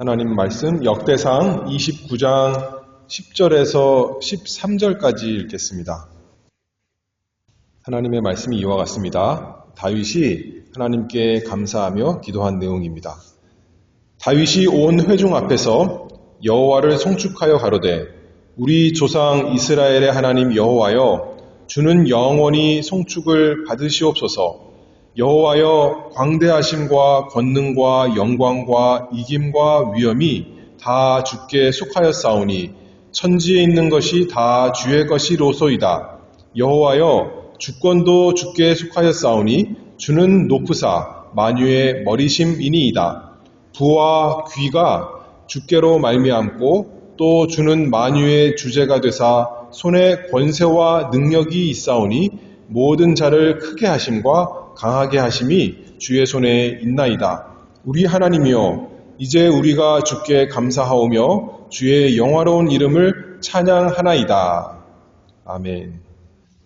하나님 말씀 역대상 29장 10절에서 13절까지 읽겠습니다. 하나님의 말씀이 이와 같습니다. 다윗이 하나님께 감사하며 기도한 내용입니다. 다윗이 온 회중 앞에서 여호와를 송축하여 가로되 우리 조상 이스라엘의 하나님 여호와여 주는 영원히 송축을 받으시옵소서. 여호와여 광대하심과 권능과 영광과 이김과 위엄이 다 주께 속하였사오니 천지에 있는 것이 다 주의 것이로소이다. 여호와여 주권도 주께 속하였사오니 주는 높으사 만유의 머리심이니이다. 부와 귀가 주께로 말미암고 또 주는 만유의 주제가 되사 손에 권세와 능력이 있사오니 모든 자를 크게 하심과 강하게 하심이 주의 손에 있나이다. 우리 하나님이여 이제 우리가 주께 감사하오며 주의 영화로운 이름을 찬양하나이다. 아멘.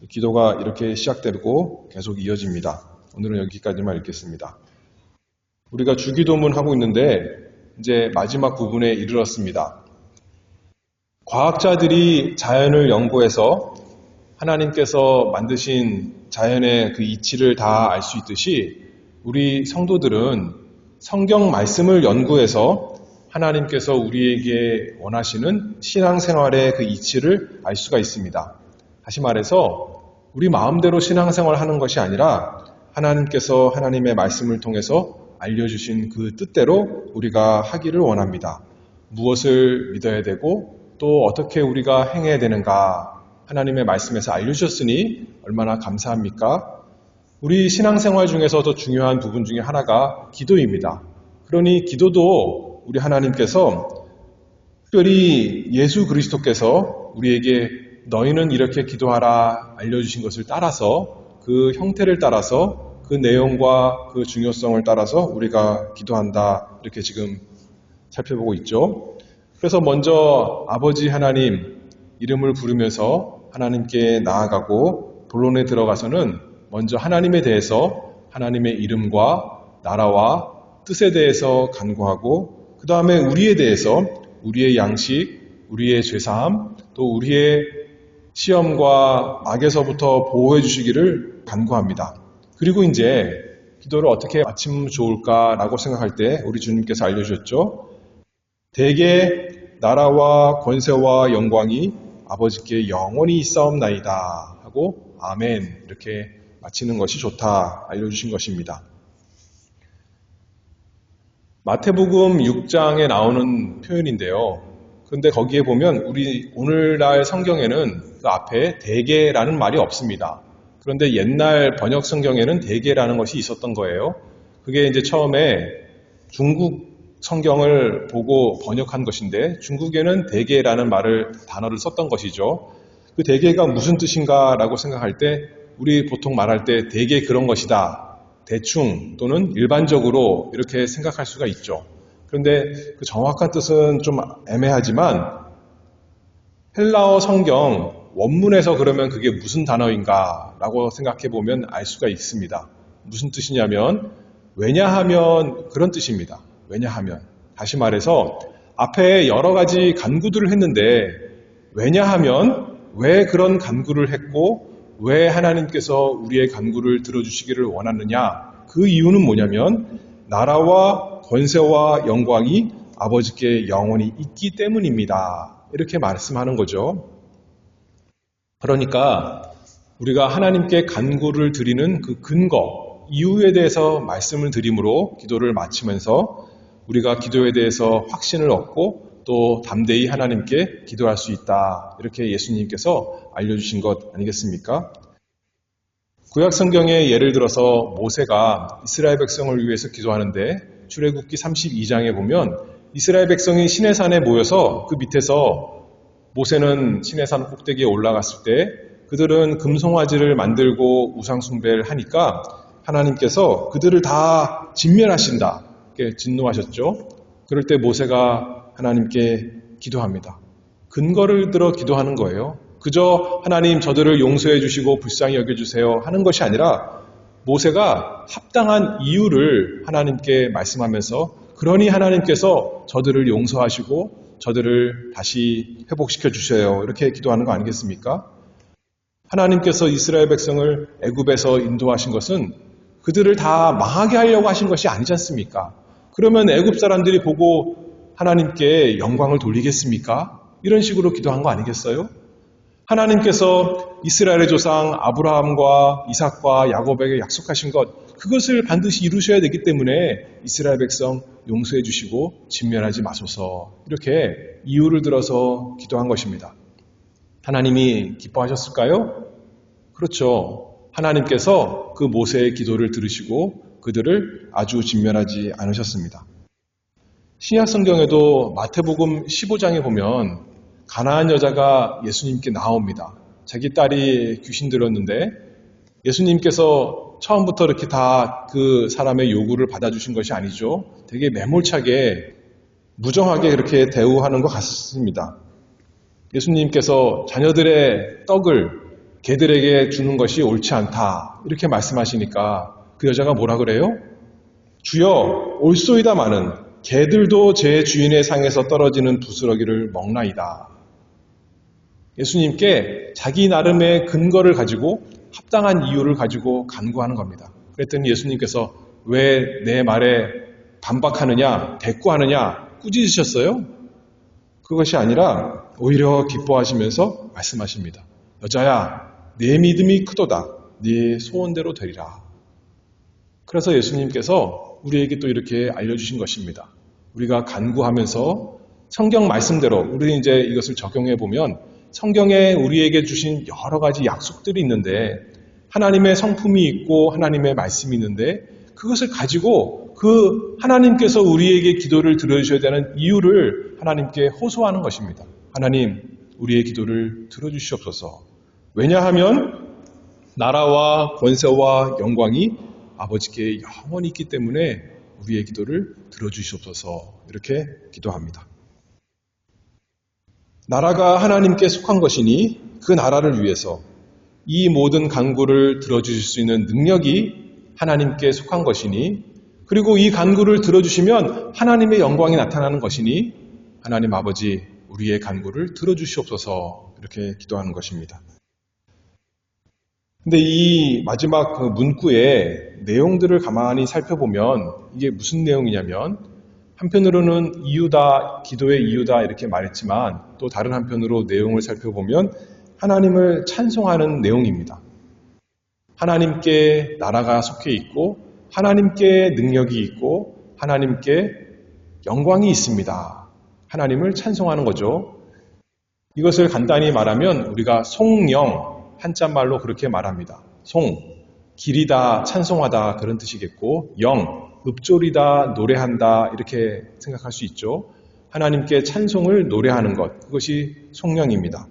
기도가 이렇게 시작되고 계속 이어집니다. 오늘은 여기까지만 읽겠습니다. 우리가 주기도문 하고 있는데 이제 마지막 부분에 이르렀습니다. 과학자들이 자연을 연구해서 하나님께서 만드신 자연의 그 이치를 다 알 수 있듯이 우리 성도들은 성경 말씀을 연구해서 하나님께서 우리에게 원하시는 신앙생활의 그 이치를 알 수가 있습니다. 다시 말해서 우리 마음대로 신앙생활을 하는 것이 아니라 하나님께서 하나님의 말씀을 통해서 알려주신 그 뜻대로 우리가 하기를 원합니다. 무엇을 믿어야 되고 또 어떻게 우리가 행해야 되는가 하나님의 말씀에서 알려주셨으니 얼마나 감사합니까? 우리 신앙생활 중에서 더 중요한 부분 중에 하나가 기도입니다. 그러니 기도도 우리 하나님께서 특별히 예수 그리스도께서 우리에게 너희는 이렇게 기도하라 알려주신 것을 따라서 그 형태를 따라서 그 내용과 그 중요성을 따라서 우리가 기도한다 이렇게 지금 살펴보고 있죠. 그래서 먼저 아버지 하나님 이름을 부르면서 하나님께 나아가고 본론에 들어가서는 먼저 하나님에 대해서 하나님의 이름과 나라와 뜻에 대해서 간구하고 그 다음에 우리에 대해서 우리의 양식, 우리의 죄사함, 또 우리의 시험과 악에서부터 보호해 주시기를 간구합니다. 그리고 이제 기도를 어떻게 마치면 좋을까라고 생각할 때 우리 주님께서 알려주셨죠. 대개 나라와 권세와 영광이 아버지께 영원히 있사옵나이다 하고 아멘 이렇게 마치는 것이 좋다 알려주신 것입니다. 마태복음 6장에 나오는 표현인데요. 그런데 거기에 보면 우리 오늘날 성경에는 그 앞에 대개라는 말이 없습니다. 그런데 옛날 번역 성경에는 대개라는 것이 있었던 거예요. 그게 이제 처음에 중국 성경을 보고 번역한 것인데 중국에는 대개라는 단어를 썼던 것이죠. 그 대개가 무슨 뜻인가라고 생각할 때 우리 보통 말할 때 대개 그런 것이다. 대충 또는 일반적으로 이렇게 생각할 수가 있죠. 그런데 그 정확한 뜻은 좀 애매하지만 헬라어 성경 원문에서 그러면 그게 무슨 단어인가라고 생각해 보면 알 수가 있습니다. 무슨 뜻이냐면 왜냐하면 그런 뜻입니다. 왜냐하면 다시 말해서 앞에 여러 가지 간구들을 했는데 왜냐하면 왜 그런 간구를 했고 왜 하나님께서 우리의 간구를 들어주시기를 원하느냐 그 이유는 뭐냐면 나라와 권세와 영광이 아버지께 영원히 있기 때문입니다. 이렇게 말씀하는 거죠. 그러니까 우리가 하나님께 간구를 드리는 그 근거 이유에 대해서 말씀을 드림으로 기도를 마치면서 우리가 기도에 대해서 확신을 얻고 또 담대히 하나님께 기도할 수 있다. 이렇게 예수님께서 알려주신 것 아니겠습니까? 구약 성경에 예를 들어서 모세가 이스라엘 백성을 위해서 기도하는데 출애굽기 32장에 보면 이스라엘 백성이 시내산에 모여서 그 밑에서 모세는 시내산 꼭대기에 올라갔을 때 그들은 금송아지를 만들고 우상숭배를 하니까 하나님께서 그들을 다 진멸하신다. 진노하셨죠. 그럴 때 모세가 하나님께 기도합니다. 근거를 들어 기도하는 거예요. 그저 하나님 저들을 용서해 주시고 불쌍히 여겨주세요 하는 것이 아니라 모세가 합당한 이유를 하나님께 말씀하면서 그러니 하나님께서 저들을 용서하시고 저들을 다시 회복시켜 주셔요. 이렇게 기도하는 거 아니겠습니까? 하나님께서 이스라엘 백성을 애굽에서 인도하신 것은 그들을 다 망하게 하려고 하신 것이 아니지 않습니까? 그러면 애굽 사람들이 보고 하나님께 영광을 돌리겠습니까? 이런 식으로 기도한 거 아니겠어요? 하나님께서 이스라엘의 조상 아브라함과 이삭과 야곱에게 약속하신 것, 그것을 반드시 이루셔야 되기 때문에 이스라엘 백성 용서해 주시고 진멸하지 마소서, 이렇게 이유를 들어서 기도한 것입니다. 하나님이 기뻐하셨을까요? 그렇죠. 하나님께서 그 모세의 기도를 들으시고 그들을 아주 진멸하지 않으셨습니다. 신약 성경에도 마태복음 15장에 보면 가나안 여자가 예수님께 나옵니다. 자기 딸이 귀신 들었는데 예수님께서 처음부터 이렇게 다 그 사람의 요구를 받아주신 것이 아니죠. 되게 매몰차게 무정하게 그렇게 대우하는 것 같습니다. 예수님께서 자녀들의 떡을 개들에게 주는 것이 옳지 않다, 이렇게 말씀하시니까 그 여자가 뭐라 그래요? 주여, 옳소이다마는 개들도 제 주인의 상에서 떨어지는 부스러기를 먹나이다. 예수님께 자기 나름의 근거를 가지고 합당한 이유를 가지고 간구하는 겁니다. 그랬더니 예수님께서 왜 내 말에 반박하느냐, 대꾸하느냐, 꾸짖으셨어요? 그것이 아니라 오히려 기뻐하시면서 말씀하십니다. 여자야, 내 믿음이 크도다. 네 소원대로 되리라. 그래서 예수님께서 우리에게 또 이렇게 알려주신 것입니다. 우리가 간구하면서 성경 말씀대로 우리는 이제 이것을 적용해 보면 성경에 우리에게 주신 여러 가지 약속들이 있는데 하나님의 성품이 있고 하나님의 말씀이 있는데 그것을 가지고 그 하나님께서 우리에게 기도를 들어주셔야 되는 이유를 하나님께 호소하는 것입니다. 하나님, 우리의 기도를 들어주시옵소서. 왜냐하면 나라와 권세와 영광이 아버지께 영원히 있기 때문에 우리의 기도를 들어주시옵소서, 이렇게 기도합니다. 나라가 하나님께 속한 것이니 그 나라를 위해서 이 모든 간구를 들어주실 수 있는 능력이 하나님께 속한 것이니, 그리고 이 간구를 들어주시면 하나님의 영광이 나타나는 것이니 하나님 아버지, 우리의 간구를 들어주시옵소서, 이렇게 기도하는 것입니다. 근데 이 마지막 그 문구의 내용들을 가만히 살펴보면 이게 무슨 내용이냐면, 한편으로는 이유다, 기도의 이유다 이렇게 말했지만 또 다른 한편으로 내용을 살펴보면 하나님을 찬송하는 내용입니다. 하나님께 나라가 속해 있고 하나님께 능력이 있고 하나님께 영광이 있습니다. 하나님을 찬송하는 거죠. 이것을 간단히 말하면 우리가 송영, 한자말로 그렇게 말합니다. 송, 길이다, 찬송하다 그런 뜻이겠고, 영, 읊조리다, 노래한다 이렇게 생각할 수 있죠. 하나님께 찬송을 노래하는 것, 그것이 송영입니다.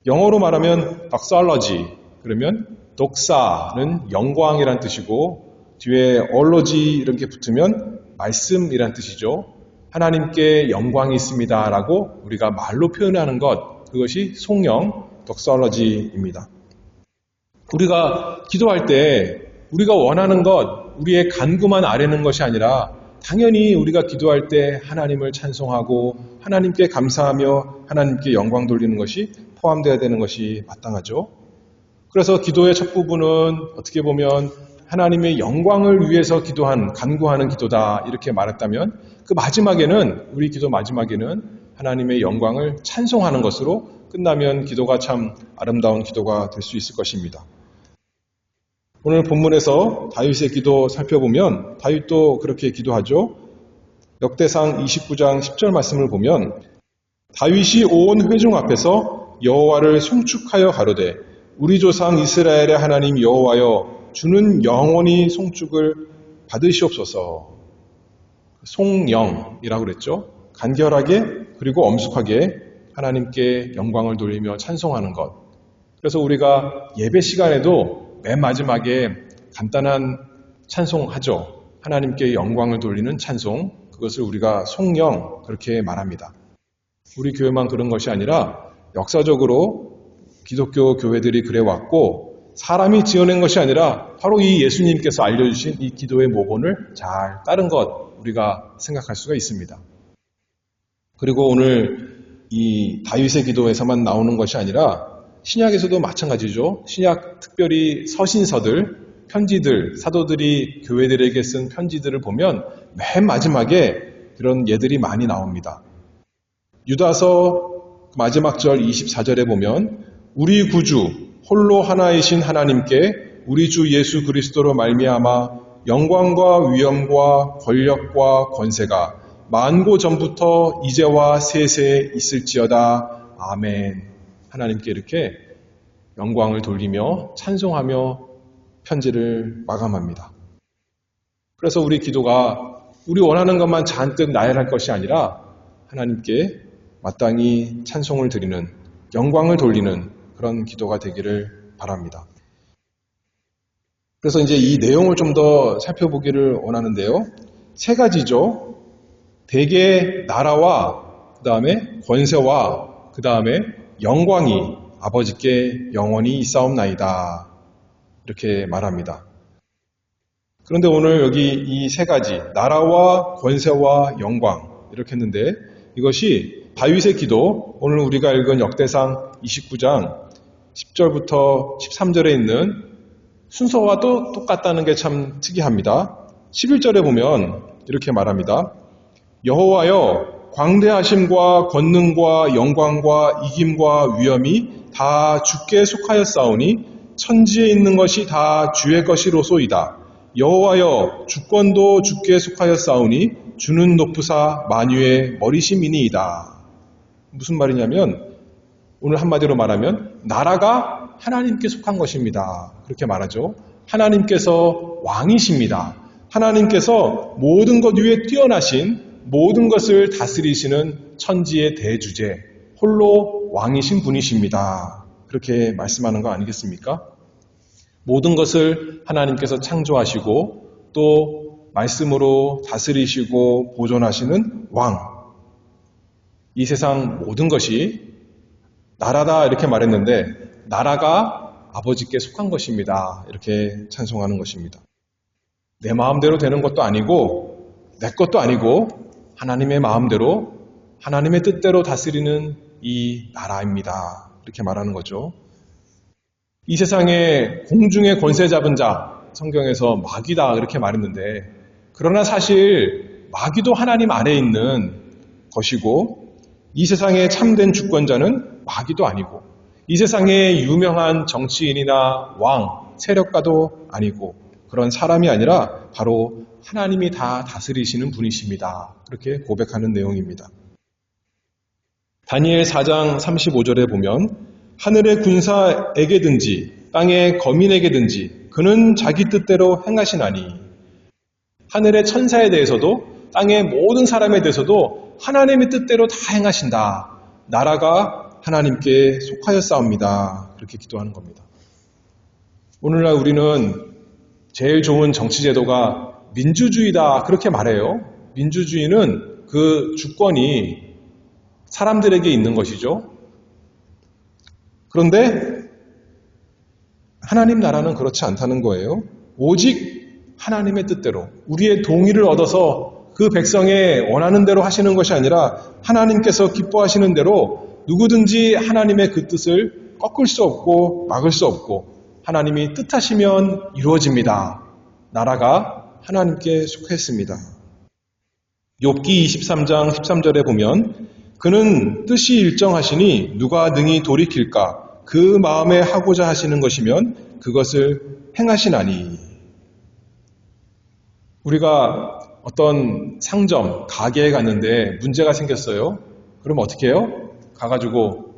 영어로 말하면 doxology, 그러면 독사는 영광이란 뜻이고 뒤에 얼로지 이렇게 붙으면 말씀이란 뜻이죠. 하나님께 영광이 있습니다 라고 우리가 말로 표현하는 것, 그것이 송영, doxology입니다. 우리가 기도할 때 우리가 원하는 것, 우리의 간구만 아뢰는 것이 아니라 당연히 우리가 기도할 때 하나님을 찬송하고 하나님께 감사하며 하나님께 영광 돌리는 것이 포함되어야 되는 것이 마땅하죠. 그래서 기도의 첫 부분은 어떻게 보면 하나님의 영광을 위해서 기도한, 간구하는 기도다 이렇게 말했다면, 그 마지막에는, 우리 기도 마지막에는 하나님의 영광을 찬송하는 것으로 끝나면 기도가 참 아름다운 기도가 될 수 있을 것입니다. 오늘 본문에서 다윗의 기도 살펴보면 다윗도 그렇게 기도하죠. 역대상 29장 10절 말씀을 보면 다윗이 온 회중 앞에서 여호와를 송축하여 가로되 우리 조상 이스라엘의 하나님 여호와여 주는 영원히 송축을 받으시옵소서. 송영이라고 그랬죠. 간결하게 그리고 엄숙하게 하나님께 영광을 돌리며 찬송하는 것. 그래서 우리가 예배 시간에도 맨 마지막에 간단한 찬송하죠. 하나님께 영광을 돌리는 찬송, 그것을 우리가 송영 그렇게 말합니다. 우리 교회만 그런 것이 아니라 역사적으로 기독교 교회들이 그래왔고 사람이 지어낸 것이 아니라 바로 이 예수님께서 알려주신 이 기도의 모본을 잘 따른 것 우리가 생각할 수가 있습니다. 그리고 오늘 이 다윗의 기도에서만 나오는 것이 아니라 신약에서도 마찬가지죠. 신약 특별히 서신서들, 편지들, 사도들이 교회들에게 쓴 편지들을 보면 맨 마지막에 그런 예들이 많이 나옵니다. 유다서 마지막 절 24절에 보면 우리 구주 홀로 하나이신 하나님께 우리 주 예수 그리스도로 말미암아 영광과 위엄과 권력과 권세가 만고 전부터 이제와 세세에 있을지어다. 아멘. 하나님께 이렇게 영광을 돌리며 찬송하며 편지를 마감합니다. 그래서 우리 기도가 우리 원하는 것만 잔뜩 나열할 것이 아니라 하나님께 마땅히 찬송을 드리는, 영광을 돌리는 그런 기도가 되기를 바랍니다. 그래서 이제 이 내용을 좀 더 살펴보기를 원하는데요. 세 가지죠. 대개 나라와 그 다음에 권세와 그 다음에 영광이 아버지께 영원히 있사옵나이다. 이렇게 말합니다. 그런데 오늘 여기 이 세 가지, 나라와 권세와 영광 이렇게 했는데 이것이 다윗의 기도, 오늘 우리가 읽은 역대상 29장 10절부터 13절에 있는 순서와 또 똑같다는 게 참 특이합니다. 11절에 보면 이렇게 말합니다. 여호와여 광대하심과 권능과 영광과 이김과 위엄이 다 주께 속하였사오니 천지에 있는 것이 다 주의 것이로소이다. 여호와여 주권도 주께 속하였사오니 주는 높으사 만유의 머리심이니이다. 무슨 말이냐면 오늘 한마디로 말하면 나라가 하나님께 속한 것입니다. 그렇게 말하죠. 하나님께서 왕이십니다. 하나님께서 모든 것 위에 뛰어나신 모든 것을 다스리시는 천지의 대주제, 홀로 왕이신 분이십니다. 그렇게 말씀하는 거 아니겠습니까? 모든 것을 하나님께서 창조하시고 또 말씀으로 다스리시고 보존하시는 왕. 이 세상 모든 것이 나라다 이렇게 말했는데 나라가 아버지께 속한 것입니다. 이렇게 찬송하는 것입니다. 내 마음대로 되는 것도 아니고 내 것도 아니고 하나님의 마음대로 하나님의 뜻대로 다스리는 이 나라입니다. 이렇게 말하는 거죠. 이 세상에 공중의 권세 잡은 자, 성경에서 마귀다 이렇게 말했는데 그러나 사실 마귀도 하나님 아래에 있는 것이고 이 세상의 참된 주권자는 마귀도 아니고 이 세상의 유명한 정치인이나 왕, 세력가도 아니고 그런 사람이 아니라 바로 하나님이 다 다스리시는 분이십니다. 그렇게 고백하는 내용입니다. 다니엘 4장 35절에 보면 하늘의 군사에게든지 땅의 거민에게든지 그는 자기 뜻대로 행하시나니 하늘의 천사에 대해서도 땅의 모든 사람에 대해서도 하나님의 뜻대로 다 행하신다. 나라가 하나님께 속하였사옵니다. 그렇게 기도하는 겁니다. 오늘날 우리는 제일 좋은 정치제도가 민주주의다 그렇게 말해요. 민주주의는 그 주권이 사람들에게 있는 것이죠. 그런데 하나님 나라는 그렇지 않다는 거예요. 오직 하나님의 뜻대로 우리의 동의를 얻어서 그 백성의 원하는 대로 하시는 것이 아니라 하나님께서 기뻐하시는 대로 누구든지 하나님의 그 뜻을 꺾을 수 없고 막을 수 없고 하나님이 뜻하시면 이루어집니다. 나라가 하나님께 속했습니다. 욥기 23장 13절에 보면 그는 뜻이 일정하시니 누가 능히 돌이킬까? 그 마음에 하고자 하시는 것이면 그것을 행하시나니. 우리가 어떤 상점, 가게에 갔는데 문제가 생겼어요. 그럼 어떻게 해요? 가가지고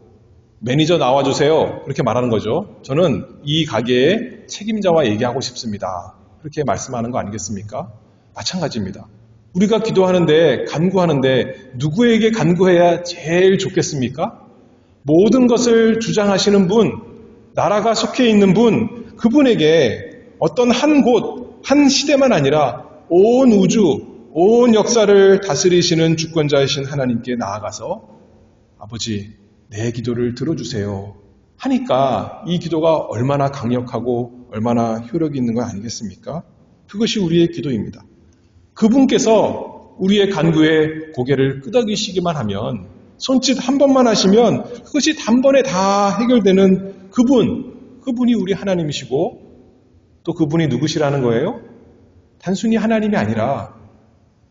매니저 나와주세요. 그렇게 말하는 거죠. 저는 이 가게의 책임자와 얘기하고 싶습니다. 그렇게 말씀하는 거 아니겠습니까? 마찬가지입니다. 우리가 기도하는데, 간구하는데 누구에게 간구해야 제일 좋겠습니까? 모든 것을 주장하시는 분, 나라가 속해 있는 분, 그분에게 어떤 한 곳, 한 시대만 아니라 온 우주, 온 역사를 다스리시는 주권자이신 하나님께 나아가서 아버지, 내 기도를 들어주세요. 하니까 이 기도가 얼마나 강력하고 얼마나 효력이 있는 거 아니겠습니까? 그것이 우리의 기도입니다. 그분께서 우리의 간구에 고개를 끄덕이시기만 하면, 손짓 한 번만 하시면 그것이 단번에 다 해결되는 그분이 우리 하나님이시고, 또 그분이 누구시라는 거예요? 단순히 하나님이 아니라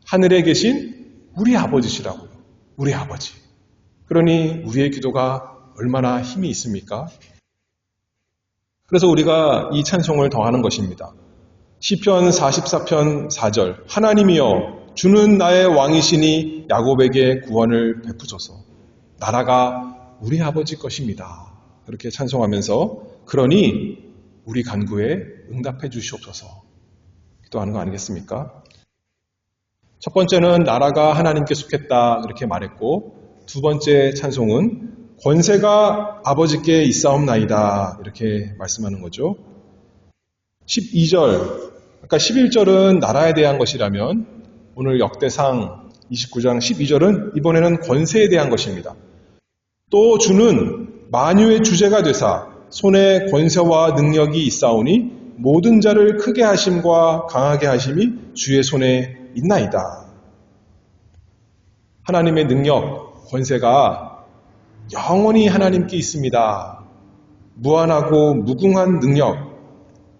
하늘에 계신 우리 아버지시라고요. 우리 아버지. 그러니 우리의 기도가 얼마나 힘이 있습니까? 그래서 우리가 이 찬송을 더하는 것입니다. 시편 44편 4절, 하나님이여 주는 나의 왕이시니 야곱에게 구원을 베푸소서. 나라가 우리 아버지 것입니다. 그렇게 찬송하면서, 그러니 우리 간구에 응답해 주시옵소서 기도하는 거 아니겠습니까? 첫 번째는 나라가 하나님께 속했다 이렇게 말했고, 두 번째 찬송은 권세가 아버지께 있사옵나이다 이렇게 말씀하는 거죠. 12절, 아까 11절은 나라에 대한 것이라면 오늘 역대상 29장 12절은 이번에는 권세에 대한 것입니다. 또 주는 만유의 주제가 되사 손에 권세와 능력이 있사오니 모든 자를 크게 하심과 강하게 하심이 주의 손에 있나이다. 하나님의 능력, 권세가 영원히 하나님께 있습니다. 무한하고 무궁한 능력,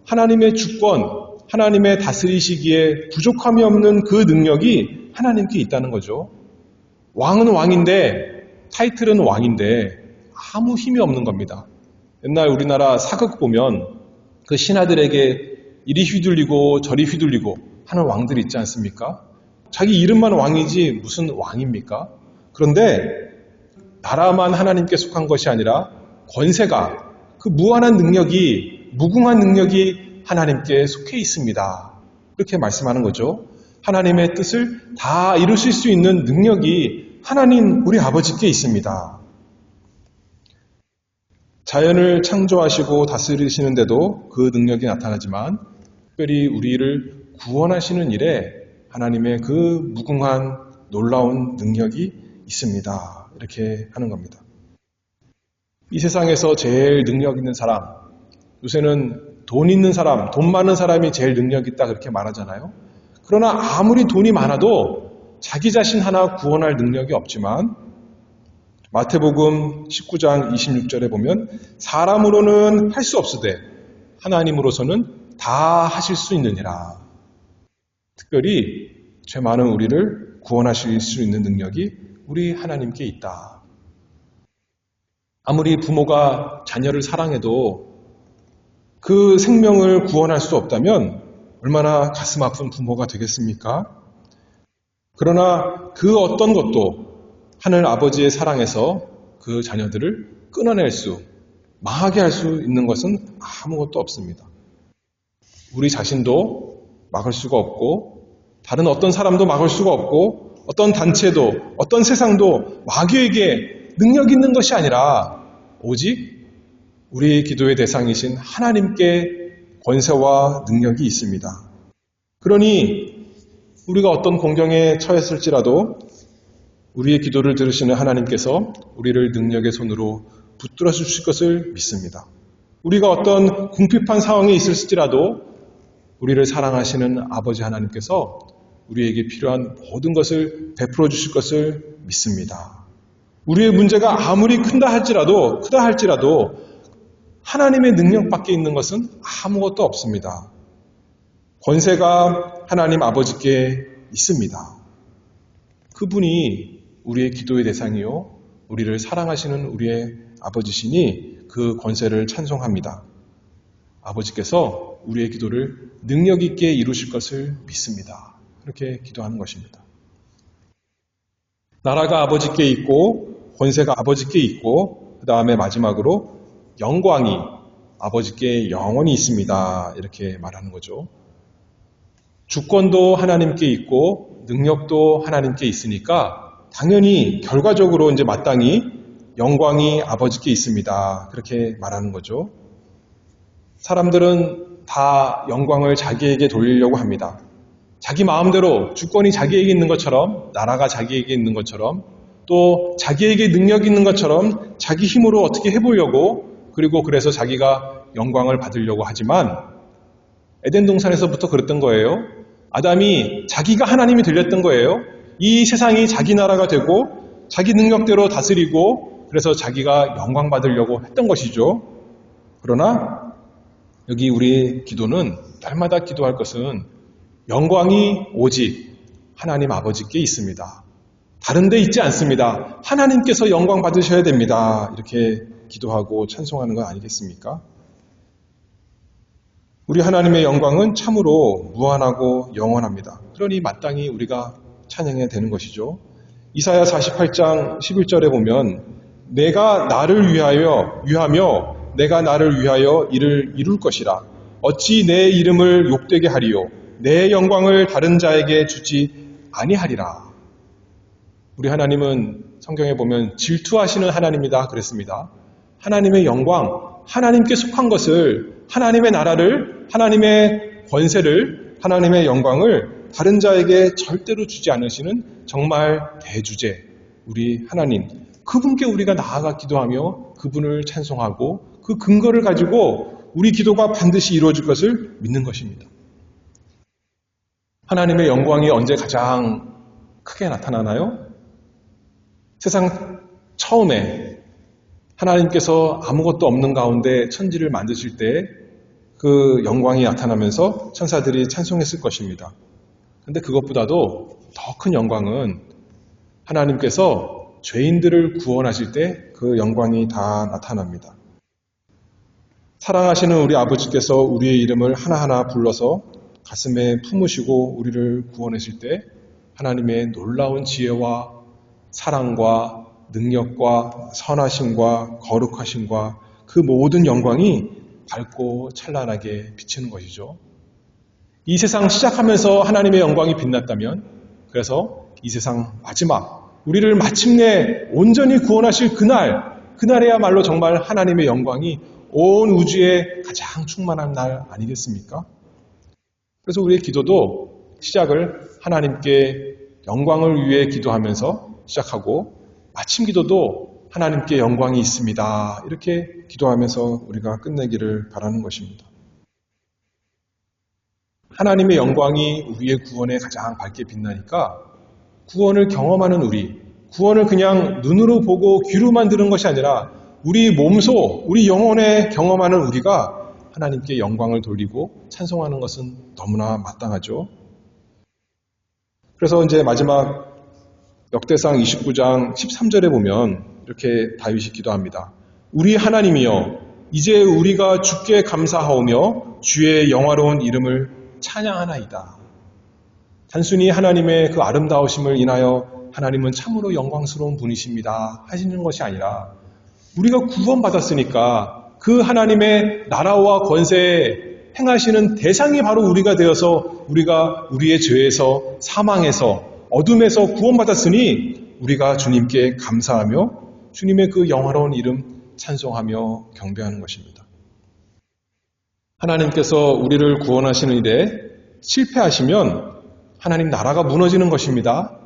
하나님의 주권, 하나님의 다스리시기에 부족함이 없는 그 능력이 하나님께 있다는 거죠. 왕은 왕인데, 타이틀은 왕인데 아무 힘이 없는 겁니다. 옛날 우리나라 사극 보면 그 신하들에게 이리 휘둘리고 저리 휘둘리고 하는 왕들이 있지 않습니까? 자기 이름만 왕이지 무슨 왕입니까? 그런데 나라만 하나님께 속한 것이 아니라 권세가, 그 무한한 능력이, 무궁한 능력이 하나님께 속해 있습니다. 그렇게 말씀하는 거죠. 하나님의 뜻을 다 이루실 수 있는 능력이 하나님 우리 아버지께 있습니다. 자연을 창조하시고 다스리시는데도 그 능력이 나타나지만, 특별히 우리를 구원하시는 일에 하나님의 그 무궁한 놀라운 능력이 있습니다. 이렇게 하는 겁니다. 이 세상에서 제일 능력 있는 사람, 요새는 돈 있는 사람, 돈 많은 사람이 제일 능력 있다 그렇게 말하잖아요. 그러나 아무리 돈이 많아도 자기 자신 하나 구원할 능력이 없지만, 마태복음 19장 26절에 보면 사람으로는 할 수 없으되 하나님으로서는 다 하실 수 있느니라. 특별히 죄 많은 우리를 구원하실 수 있는 능력이 우리 하나님께 있다. 아무리 부모가 자녀를 사랑해도 그 생명을 구원할 수 없다면 얼마나 가슴 아픈 부모가 되겠습니까? 그러나 그 어떤 것도 하늘 아버지의 사랑에서 그 자녀들을 끊어낼 수, 망하게 할 수 있는 것은 아무것도 없습니다. 우리 자신도 막을 수가 없고, 다른 어떤 사람도 막을 수가 없고, 어떤 단체도, 어떤 세상도 마귀에게 능력 있는 것이 아니라 오직 우리의 기도의 대상이신 하나님께 권세와 능력이 있습니다. 그러니 우리가 어떤 공경에 처했을지라도 우리의 기도를 들으시는 하나님께서 우리를 능력의 손으로 붙들어 주실 것을 믿습니다. 우리가 어떤 궁핍한 상황에 있을지라도 우리를 사랑하시는 아버지 하나님께서 우리에게 필요한 모든 것을 베풀어 주실 것을 믿습니다. 우리의 문제가 아무리 크다 할지라도 하나님의 능력밖에 있는 것은 아무것도 없습니다. 권세가 하나님 아버지께 있습니다. 그분이 우리의 기도의 대상이요, 우리를 사랑하시는 우리의 아버지시니 그 권세를 찬송합니다. 아버지께서 우리의 기도를 능력 있게 이루실 것을 믿습니다. 그렇게 기도하는 것입니다. 나라가 아버지께 있고 권세가 아버지께 있고, 그 다음에 마지막으로 영광이 아버지께 영원히 있습니다. 이렇게 말하는 거죠. 주권도 하나님께 있고 능력도 하나님께 있으니까 당연히 결과적으로 이제 마땅히 영광이 아버지께 있습니다. 그렇게 말하는 거죠. 사람들은 다 영광을 자기에게 돌리려고 합니다. 자기 마음대로 주권이 자기에게 있는 것처럼, 나라가 자기에게 있는 것처럼, 또 자기에게 능력이 있는 것처럼 자기 힘으로 어떻게 해보려고 그리고 그래서 자기가 영광을 받으려고 하지만 에덴 동산에서부터 그랬던 거예요. 아담이 자기가 하나님이 들렸던 거예요. 이 세상이 자기 나라가 되고 자기 능력대로 다스리고 그래서 자기가 영광 받으려고 했던 것이죠. 그러나 여기 우리 기도는 날마다 기도할 것은 영광이 오직 하나님 아버지께 있습니다. 다른 데 있지 않습니다. 하나님께서 영광 받으셔야 됩니다. 이렇게 기도하고 찬송하는 건 아니겠습니까? 우리 하나님의 영광은 참으로 무한하고 영원합니다. 그러니 마땅히 우리가 찬양해야 되는 것이죠. 이사야 48장 11절에 보면 내가 나를 위하며 내가 나를 위하여 이를 이룰 것이라. 어찌 내 이름을 욕되게 하리요. 내 영광을 다른 자에게 주지 아니하리라. 우리 하나님은 성경에 보면 질투하시는 하나님이다 그랬습니다. 하나님의 영광, 하나님께 속한 것을, 하나님의 나라를, 하나님의 권세를, 하나님의 영광을 다른 자에게 절대로 주지 않으시는 정말 대주제, 우리 하나님. 그분께 우리가 나아가 기도하며 그분을 찬송하고 그 근거를 가지고 우리 기도가 반드시 이루어질 것을 믿는 것입니다. 하나님의 영광이 언제 가장 크게 나타나나요? 세상 처음에 하나님께서 아무것도 없는 가운데 천지를 만드실 때 그 영광이 나타나면서 천사들이 찬송했을 것입니다. 그런데 그것보다도 더 큰 영광은 하나님께서 죄인들을 구원하실 때 그 영광이 다 나타납니다. 사랑하시는 우리 아버지께서 우리의 이름을 하나하나 불러서 가슴에 품으시고 우리를 구원하실 때 하나님의 놀라운 지혜와 사랑과 능력과 선하심과 거룩하심과 그 모든 영광이 밝고 찬란하게 비치는 것이죠. 이 세상 시작하면서 하나님의 영광이 빛났다면 그래서 이 세상 마지막 우리를 마침내 온전히 구원하실 그날에야말로 정말 하나님의 영광이 온 우주에 가장 충만한 날 아니겠습니까? 그래서 우리의 기도도 시작을 하나님께 영광을 위해 기도하면서 시작하고 마침 기도도 하나님께 영광이 있습니다. 이렇게 기도하면서 우리가 끝내기를 바라는 것입니다. 하나님의 영광이 우리의 구원에 가장 밝게 빛나니까 구원을 경험하는 우리, 구원을 그냥 눈으로 보고 귀로만 들은 것이 아니라 우리 몸소, 우리 영혼에 경험하는 우리가 하나님께 영광을 돌리고 찬송하는 것은 너무나 마땅하죠. 그래서 이제 마지막 역대상 29장 13절에 보면 이렇게 다윗이 기도합니다. 우리 하나님이여, 이제 우리가 주께 감사하오며 주의 영화로운 이름을 찬양하나이다. 단순히 하나님의 그 아름다우심을 인하여 하나님은 참으로 영광스러운 분이십니다 하시는 것이 아니라 우리가 구원받았으니까 그 하나님의 나라와 권세에 행하시는 대상이 바로 우리가 되어서 우리가 우리의 죄에서 사망에서 어둠에서 구원받았으니 우리가 주님께 감사하며 주님의 그 영화로운 이름 찬송하며 경배하는 것입니다. 하나님께서 우리를 구원하시는 일에 실패하시면 하나님 나라가 무너지는 것입니다.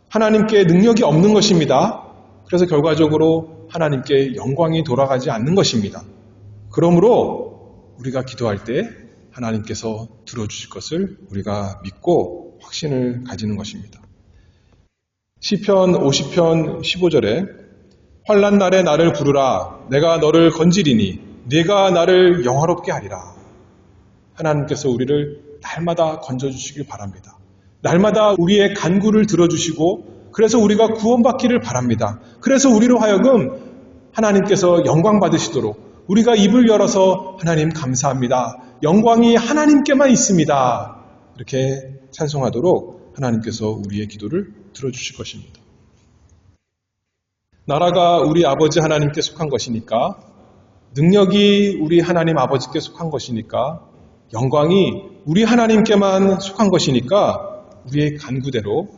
하나님께 능력이 없는 것입니다. 그래서 결과적으로 하나님께 영광이 돌아가지 않는 것입니다. 그러므로 우리가 기도할 때 하나님께서 들어주실 것을 우리가 믿고 확신을 가지는 것입니다. 시편 50편 15절에 환난 날에 나를 부르라 내가 너를 건지리니 네가 나를 영화롭게 하리라. 하나님께서 우리를 날마다 건져주시길 바랍니다. 날마다 우리의 간구를 들어주시고 그래서 우리가 구원받기를 바랍니다. 그래서 우리로 하여금 하나님께서 영광 받으시도록 우리가 입을 열어서 하나님 감사합니다. 영광이 하나님께만 있습니다. 이렇게 찬송하도록 하나님께서 우리의 기도를 들어주실 것입니다. 나라가 우리 아버지 하나님께 속한 것이니까 능력이 우리 하나님 아버지께 속한 것이니까 영광이 우리 하나님께만 속한 것이니까 우리의 간구대로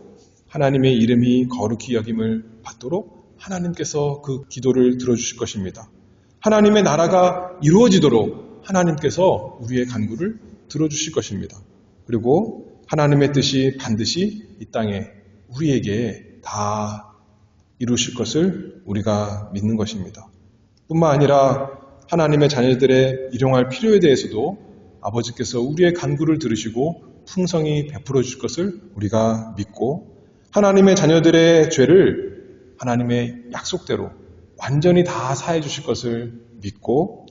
하나님의 이름이 거룩히 여김을 받도록 하나님께서 그 기도를 들어주실 것입니다. 하나님의 나라가 이루어지도록 하나님께서 우리의 간구를 들어주실 것입니다. 그리고 하나님의 뜻이 반드시 이 땅에 우리에게 다 이루실 것을 우리가 믿는 것입니다. 뿐만 아니라 하나님의 자녀들의 일용할 필요에 대해서도 아버지께서 우리의 간구를 들으시고 풍성히 베풀어 주실 것을 우리가 믿고, 하나님의 자녀들의 죄를 하나님의 약속대로 완전히 다 사해 주실 것을 믿고,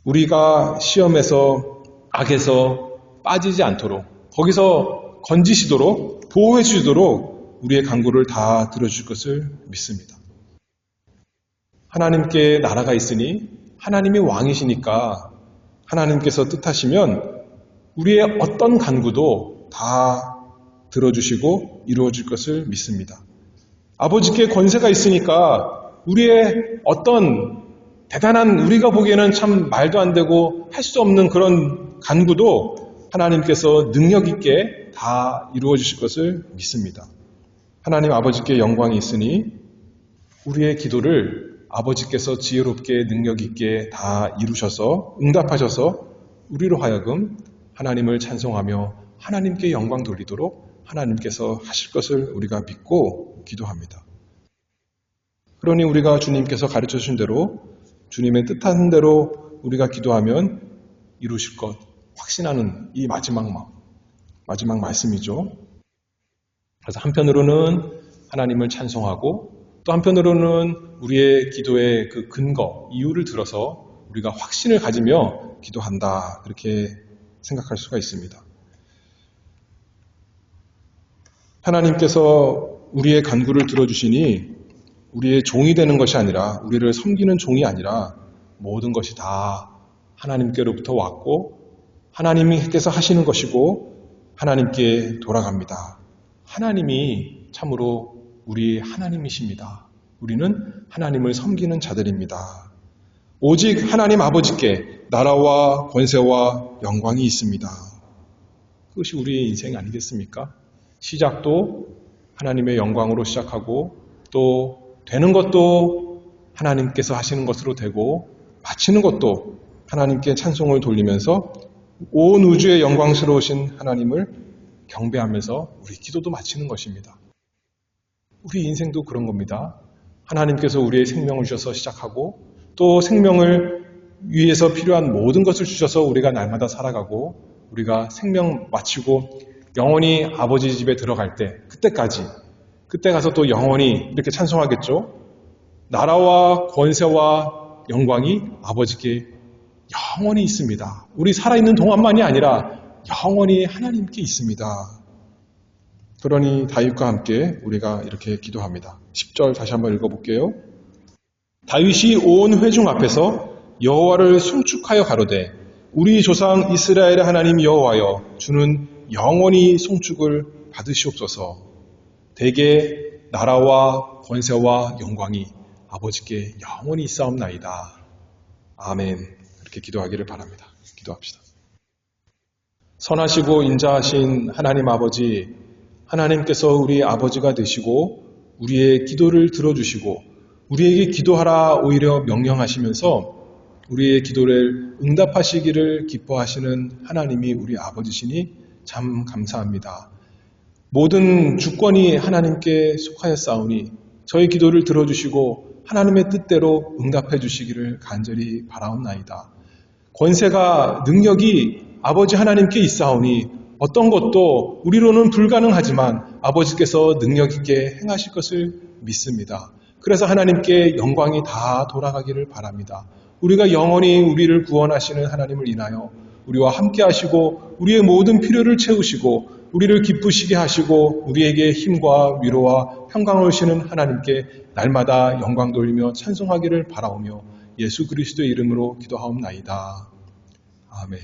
우리가 시험에서 악에서 빠지지 않도록 거기서 건지시도록 보호해 주시도록 우리의 간구를 다 들어주실 것을 믿습니다. 하나님께 나라가 있으니 하나님이 왕이시니까 하나님께서 뜻하시면 우리의 어떤 간구도 다 들어주시고 이루어질 것을 믿습니다. 아버지께 권세가 있으니까 우리의 어떤 대단한, 우리가 보기에는 참 말도 안 되고 할 수 없는 그런 간구도 하나님께서 능력 있게 다 이루어 주실 것을 믿습니다. 하나님 아버지께 영광이 있으니 우리의 기도를 아버지께서 지혜롭게 능력 있게 다 이루셔서 응답하셔서 우리로 하여금 하나님을 찬송하며 하나님께 영광 돌리도록 하나님께서 하실 것을 우리가 믿고 기도합니다. 그러니 우리가 주님께서 가르쳐 주신 대로 주님의 뜻하는 대로 우리가 기도하면 이루실 것 확신하는 이 마지막 말씀이죠. 그래서 한편으로는 하나님을 찬송하고 또 한편으로는 우리의 기도의 그 근거, 이유를 들어서 우리가 확신을 가지며 기도한다, 그렇게 생각할 수가 있습니다. 하나님께서 우리의 간구를 들어주시니 우리의 종이 되는 것이 아니라, 우리를 섬기는 종이 아니라 모든 것이 다 하나님께로부터 왔고 하나님께서 하시는 것이고 하나님께 돌아갑니다. 하나님이 참으로 우리 하나님이십니다. 우리는 하나님을 섬기는 자들입니다. 오직 하나님 아버지께 나라와 권세와 영광이 있습니다. 그것이 우리의 인생 아니겠습니까? 시작도 하나님의 영광으로 시작하고 또 되는 것도 하나님께서 하시는 것으로 되고 마치는 것도 하나님께 찬송을 돌리면서 온 우주의 영광스러우신 하나님을 경배하면서 우리 기도도 마치는 것입니다. 우리 인생도 그런 겁니다. 하나님께서 우리의 생명을 주셔서 시작하고 또 생명을 위해서 필요한 모든 것을 주셔서 우리가 날마다 살아가고, 우리가 생명 마치고 영원히 아버지 집에 들어갈 때 그때 가서 또 영원히 이렇게 찬송하겠죠. 나라와 권세와 영광이 아버지께 영원히 있습니다. 우리 살아있는 동안만이 아니라 영원히 하나님께 있습니다. 그러니 다윗과 함께 우리가 이렇게 기도합니다. 10절 다시 한번 읽어볼게요. 다윗이 온 회중 앞에서 여호와를 송축하여 가로되 우리 조상 이스라엘의 하나님 여호와여, 주는 영원히 송축을 받으시옵소서. 대개 나라와 권세와 영광이 아버지께 영원히 있사옵나이다. 아멘. 이렇게 기도하기를 바랍니다. 기도합시다. 선하시고 인자하신 하나님 아버지, 하나님께서 우리 아버지가 되시고 우리의 기도를 들어주시고 우리에게 기도하라 오히려 명령하시면서 우리의 기도를 응답하시기를 기뻐하시는 하나님이 우리 아버지시니 참 감사합니다. 모든 주권이 하나님께 속하였사오니 저희 기도를 들어주시고 하나님의 뜻대로 응답해 주시기를 간절히 바라옵나이다. 권세가 능력이 아버지 하나님께 있사오니 어떤 것도 우리로는 불가능하지만 아버지께서 능력 있게 행하실 것을 믿습니다. 그래서 하나님께 영광이 다 돌아가기를 바랍니다. 우리가 영원히 우리를 구원하시는 하나님을 인하여 우리와 함께 하시고 우리의 모든 필요를 채우시고 우리를 기쁘시게 하시고 우리에게 힘과 위로와 평강을 주시는 하나님께 날마다 영광 돌리며 찬송하기를 바라오며 예수 그리스도의 이름으로 기도하옵나이다. 아멘.